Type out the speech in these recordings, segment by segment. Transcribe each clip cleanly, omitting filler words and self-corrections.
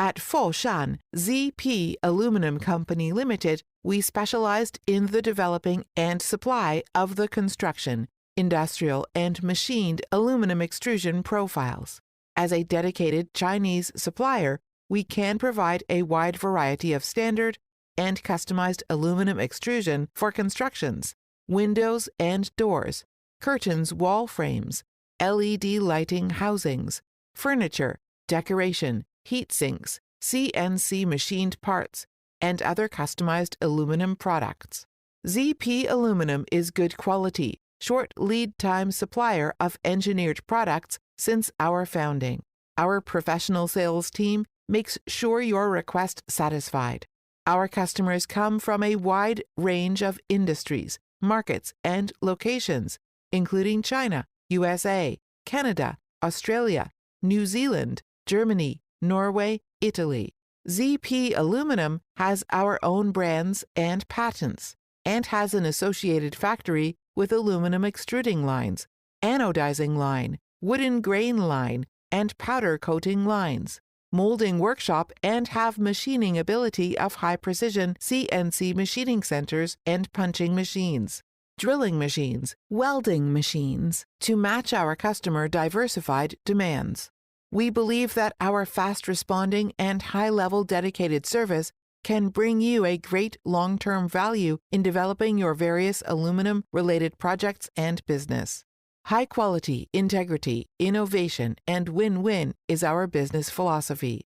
At Foshan ZP Aluminum Company Limited, we specialized in the developing and supply of the construction, industrial, and machined aluminum extrusion profiles. As a dedicated Chinese supplier, we can provide a wide variety of standard and customized aluminum extrusion for constructions, windows and doors, curtains, wall frames, LED lighting housings, furniture, decoration, heat sinks, CNC machined parts, and other customized aluminum products. ZP Aluminum is good quality, short lead time supplier of engineered products since our founding. Our professional sales team makes sure your request satisfied. Our customers come from a wide range of industries, markets, and locations, including China, USA, Canada, Australia, New Zealand, Germany, Norway, Italy. ZP Aluminum has our own brands and patents, and has an associated factory with aluminum extruding lines, anodizing line, wooden grain line, and powder coating lines, molding workshop, and have machining ability of high-precision CNC machining centers and punching machines, drilling machines, welding machines, to match our customer diversified demands. We believe that our fast-responding and high-level dedicated service can bring you a great long-term value in developing your various aluminum-related projects and business. High quality, integrity, innovation, and win-win is our business philosophy.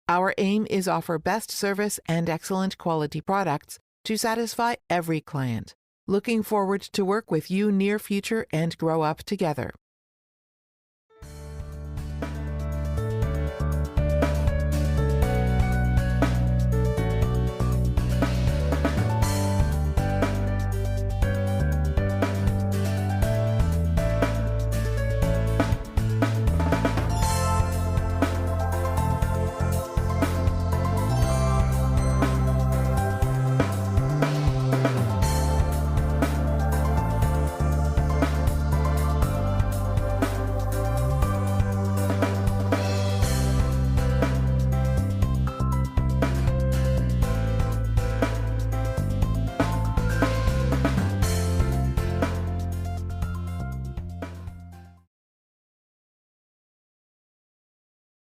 Our aim is offer best service and excellent quality products to satisfy every client. Looking forward to work with you near future and grow up together.